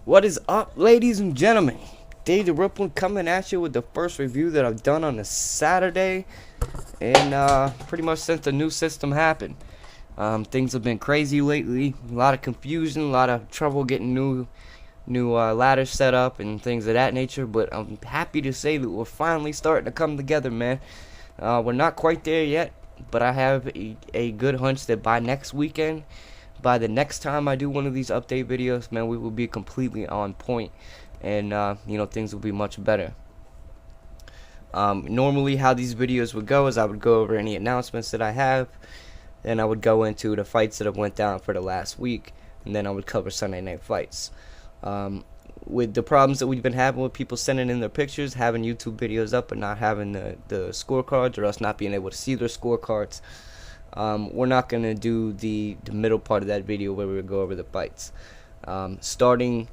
What is up, ladies and gentlemen? Dave the Ripple coming at you with the first review that I've done on a Saturday, and pretty much since the new system happened. Things have been crazy lately. A lot of confusion, a lot of trouble getting new ladders set up and things of that nature. But I'm happy to say that we're finally starting to come together, man. We're not quite there yet, but I have a good hunch that by next weekend, by the next time I do one of these update videos, man, we will be completely on point, and things will be much better. Normally how these videos would go is I would go over any announcements that I have, then I would go into the fights that have went down for the last week, and then I would cover Sunday night fights. With the problems that we've been having with people sending in their pictures, having YouTube videos up and not having the scorecards, or us not being able to see their scorecards, we're not going to do the middle part of that video where we go over the fights. Starting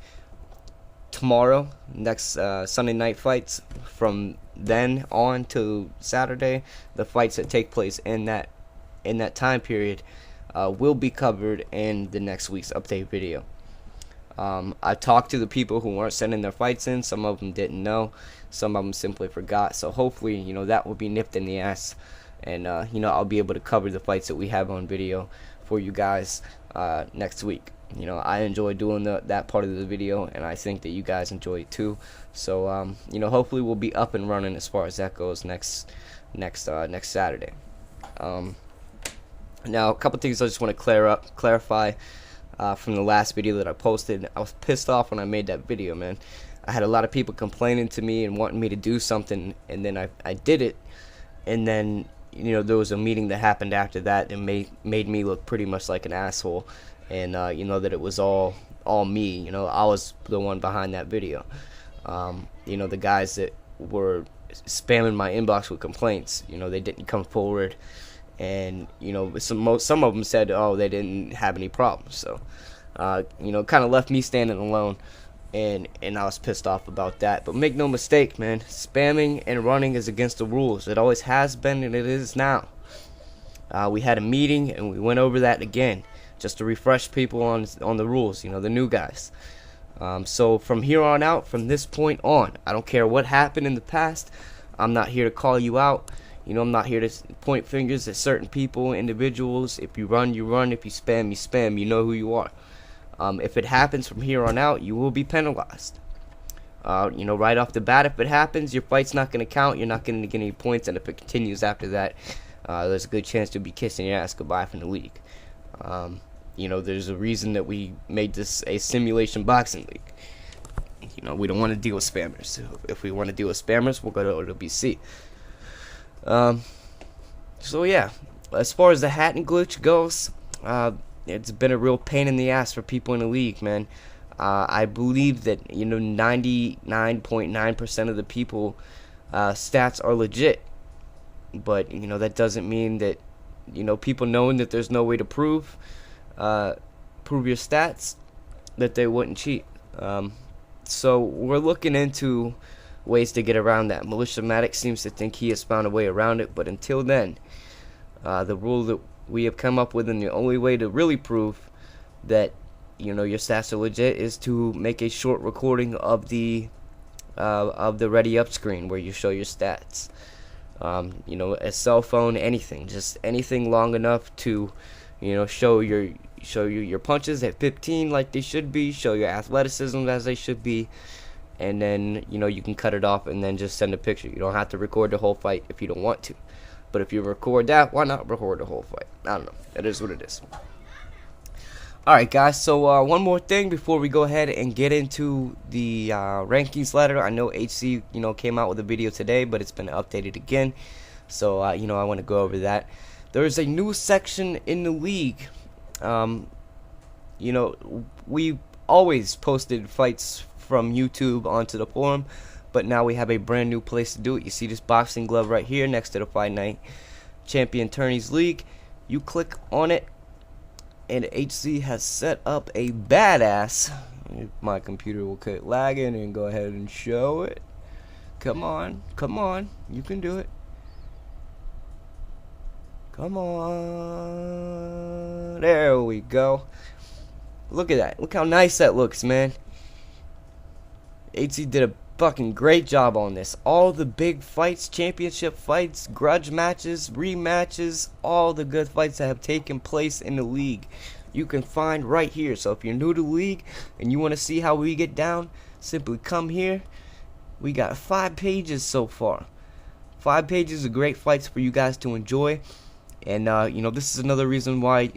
tomorrow, next Sunday night fights, from then on to Saturday, the fights that take place in that time period will be covered in the next week's update video. I talked to the people who weren't sending their fights in. Some of them didn't know, some of them simply forgot, so hopefully that will be nipped in the ass, and I'll be able to cover the fights that we have on video for you guys next week. I enjoy doing that part of the video, and I think that you guys enjoy it too. So hopefully we'll be up and running as far as that goes next Saturday. Now, a couple things I just want to clarify from the last video that I posted. I was pissed off when I made that video, man. I had a lot of people complaining to me and wanting me to do something, and then I did it, and then there was a meeting that happened after that and made me look pretty much like an asshole, and that it was all me. I was the one behind that video. The guys that were spamming my inbox with complaints, they didn't come forward, and some of them said, oh, they didn't have any problems. So kind of left me standing alone, and I was pissed off about that. But make no mistake, man, spamming and running is against the rules. It always has been, and it is now. We had a meeting and we went over that again, just to refresh people on the rules, the new guys. So from here on out, from this point on, I don't care what happened in the past. I'm not here to call you out. I'm not here to point fingers at certain people, individuals. If you run, you run. If you spam, you spam. You know who you are. If it happens from here on out, you will be penalized. Right off the bat, if it happens, your fight's not going to count. You're not going to get any points, and if it continues after that, there's a good chance you'll be kissing your ass goodbye from the league. There's a reason that we made this a simulation boxing league. We don't want to deal with spammers. So if we want to deal with spammers, we'll go to OWBC. So yeah, as far as the Hatton glitch goes, it's been a real pain in the ass for people in the league, man. I believe that 99.9% of the people stats are legit, but that doesn't mean that people knowing that there's no way to prove your stats, that they wouldn't cheat. So we're looking into ways to get around that. Maliciamatic seems to think he has found a way around it, but until then, the rule that we have come up with, and the only way to really prove that your stats are legit, is to make a short recording of the ready up screen where you show your stats. A cell phone, anything, just anything long enough to show your punches at 15 like they should be, show your athleticism as they should be, and then you can cut it off and then just send a picture. You don't have to record the whole fight if you don't want to, but if you record that, why not record the whole fight? I don't know, it is what it is. Alright guys, so one more thing before we go ahead and get into the rankings ladder. I know HC came out with a video today, but it's been updated again, so I want to go over that. There's a new section in the league. We always posted fights from YouTube onto the forum, but now we have a brand new place to do it. You see this boxing glove right here next to the Fight Night Champion Tourneys League. You click on it, and HC has set up a badass. My computer will quit lagging and go ahead and show it. Come on, you can do it. Come on, there we go. Look at that. Look how nice that looks, man. HC did a fucking great job on this. All the big fights, championship fights, grudge matches, rematches, all the good fights that have taken place in the league, you can find right here. So if you're new to the league and you want to see how we get down, simply come here. We got 5 pages so far. 5 pages of great fights for you guys to enjoy. And you know, this is another reason why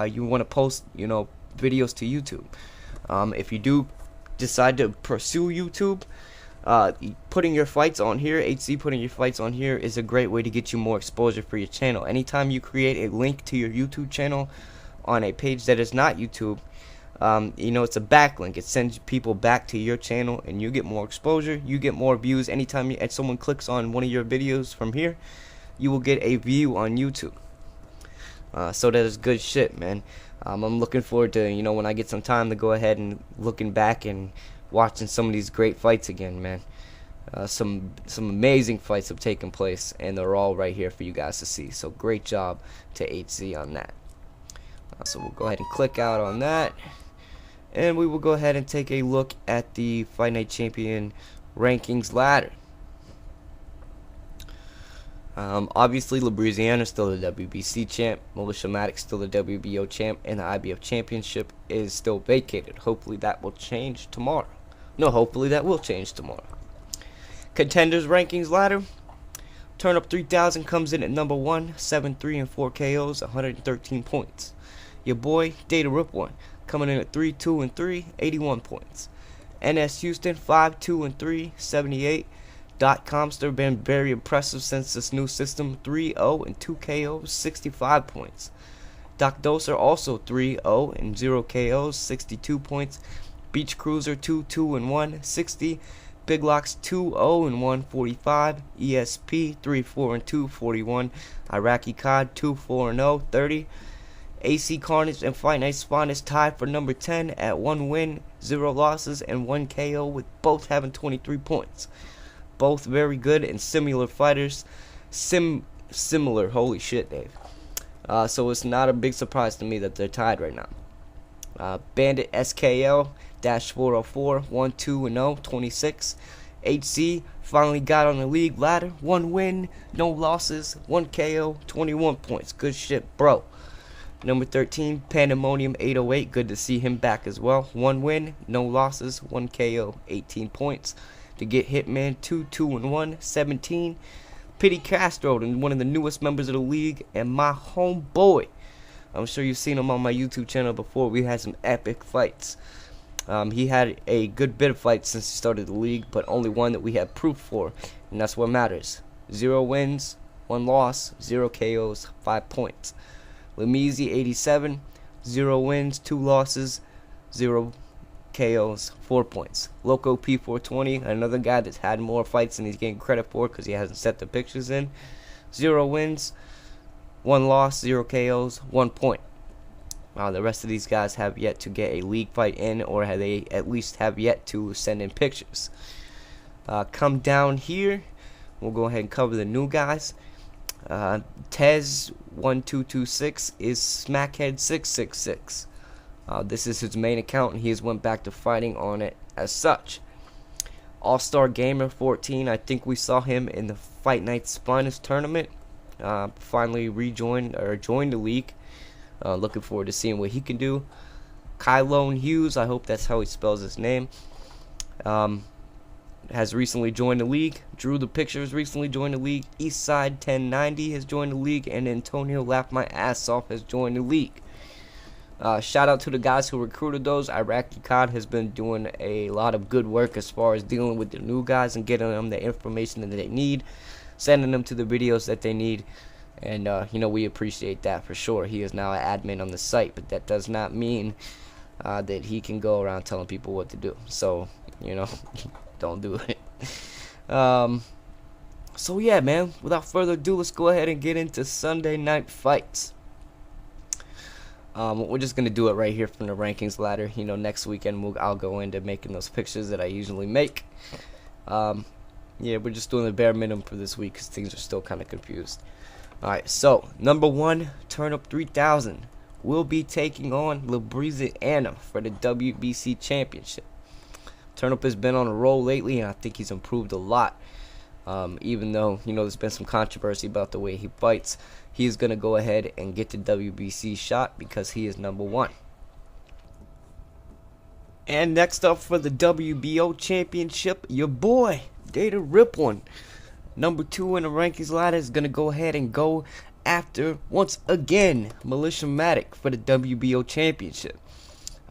you want to post, you know, videos to YouTube. If you do decide to pursue YouTube, putting your fights on here, HC putting your fights on here is a great way to get you more exposure for your channel. Anytime you create a link to your YouTube channel on a page that is not YouTube, you know, it's a backlink. It sends people back to your channel and you get more exposure, you get more views. Anytime someone clicks on one of your videos from here, you will get a view on YouTube. So that is good shit, man. I'm looking forward to, you know, when I get some time to go ahead and looking back and watching some of these great fights again, man. Some amazing fights have taken place, and they're all right here for you guys to see. So great job to HC on that. So we'll go ahead and click out on that, and we will go ahead and take a look at the Fight Night Champion rankings ladder. Obviously, Labriziano is still the WBC champ, Militia Maddox still the WBO champ, and the IBF championship is still vacated. Hopefully that will change tomorrow. No, hopefully that will change tomorrow. Contenders rankings ladder. Turnip 3000 comes in at number 1, 7-3 and 4 KOs, 113 points. Your boy Data Rip 1 coming in at 3-2 and 3, 81 points. NS Houston 5-2 and 3, 78. Comster been very impressive since this new system, 3-0 and 2 KOs, 65 points. Doc Doser also 3-0 and 0 KOs, 62 points. Beach Cruiser 2-2 and 1, 60. Big Locks 2-0 and 1, 45. ESP 3-4 and 2, 41. Iraqi Cod 2-4 and 0, 30. AC Carnage and Fight Night Spawn is tied for number 10 at 1 win, 0 losses, and 1 KO, with both having 23 points. Both very good and similar fighters. Similar, holy shit, Dave. So it's not a big surprise to me that they're tied right now. Bandit SKL -404, 1-2 and 0, 26. HC finally got on the league ladder, 1 win, no losses, 1 KO, 21 points. Good shit, bro. Number 13, Pandemonium 808, good to see him back as well. 1 win, no losses, 1 KO, 18 points. To get Hitman 2-2 and 1, 17. Pity Castro, one of the newest members of the league, and my homeboy. I'm sure you've seen him on my YouTube channel before. We had some epic fights. He had a good bit of fights since he started the league, but only one that we have proof for, and that's what matters. 0 wins, 1 loss, 0 KOs, 5 points. Lemizi 87, 0 wins, 2 losses, 0 KOs, 4 points. Loco P420, another guy that's had more fights than he's getting credit for because he hasn't set the pictures in. 0 wins, 1 loss, 0 KOs, 1 point. The rest of these guys have yet to get a league fight in, or they at least have yet to send in pictures. Come down here, we'll go ahead and cover the new guys. Tez 1226 is Smackhead 666. This is his main account, and he has went back to fighting on it as such. All-Star Gamer 14, I think we saw him in the Fight Night Spinus tournament. Finally joined the league. Looking forward to seeing what he can do. Kylone Hughes, I hope that's how he spells his name, has recently joined the league. Drew the Picture has recently joined the league. Eastside 1090 has joined the league, and Antonio Laugh My Ass Off has joined the league. Shout out to the guys who recruited those. Iraqi Cod has been doing a lot of good work as far as dealing with the new guys and getting them the information that they need, sending them to the videos that they need, and you know, we appreciate that for sure. He is now an admin on the site, but that does not mean that he can go around telling people what to do. So, you know, don't do it. So yeah, man, without further ado, let's go ahead and get into Sunday night fights. We're just gonna do it right here from the rankings ladder. You know, next weekend I'll go into making those pictures that I usually make. Yeah, we're just doing the bare minimum for this week because things are still kind of confused. Alright, so number 1, Turnip 3000 will be taking on Labriziano for the WBC championship. Turnip has been on a roll lately, and I think he's improved a lot. Even though, there's been some controversy about the way he fights, he is going to go ahead and get the WBC shot because he is #1. And next up for the WBO championship, your boy, Data Riplin, #2 in the rankings ladder, is going to go ahead and go after, once again, Militia Matic for the WBO championship.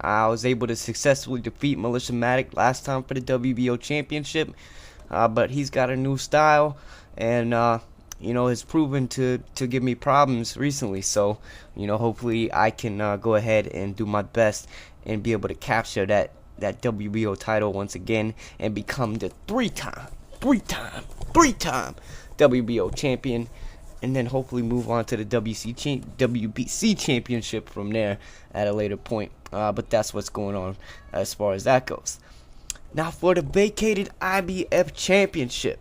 I was able to successfully defeat Militia Matic last time for the WBO championship, but he's got a new style, and has proven to give me problems recently. So hopefully I can go ahead and do my best and be able to capture that WBO title once again and become the three-time WBO champion, and then hopefully move on to the WBC championship from there at a later point. But that's what's going on as far as that goes. Now for the vacated IBF championship,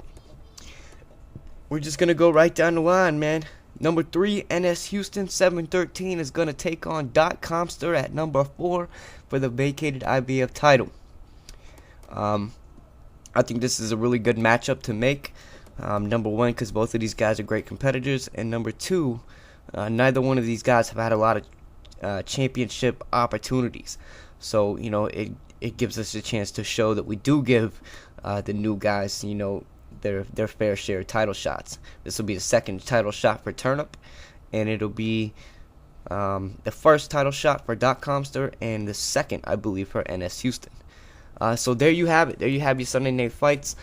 we're just going to go right down the line, man. #3, NS Houston 713 is going to take on Dot Comster at #4 for the vacated IBF title. I think this is a really good matchup to make. #1, because both of these guys are great competitors, and #2, neither one of these guys have had a lot of championship opportunities. So it gives us a chance to show that we do give the new guys their fair share of title shots. This will be the second title shot for Turnip, and it'll be the first title shot for Dot Comster and the second, I believe, for NS Houston. So there you have it. There you have your Sunday night fights.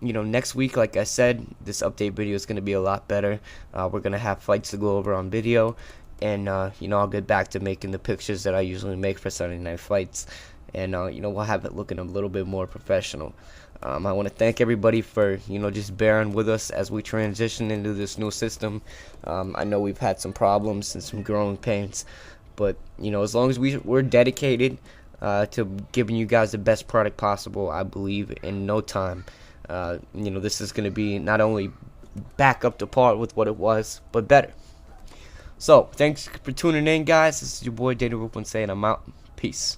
Next week, like I said, this update video is going to be a lot better. We're going to have fights to go over on video, and I'll get back to making the pictures that I usually make for Sunday night fights, and we'll have it looking a little bit more professional. I want to thank everybody for just bearing with us as we transition into this new system. I know we've had some problems and some growing pains, but as long as we're dedicated to giving you guys the best product possible, I believe in no time this is going to be not only back up to par with what it was, but better. So thanks for tuning in, guys. This is your boy Data Riplin saying I'm out. Peace.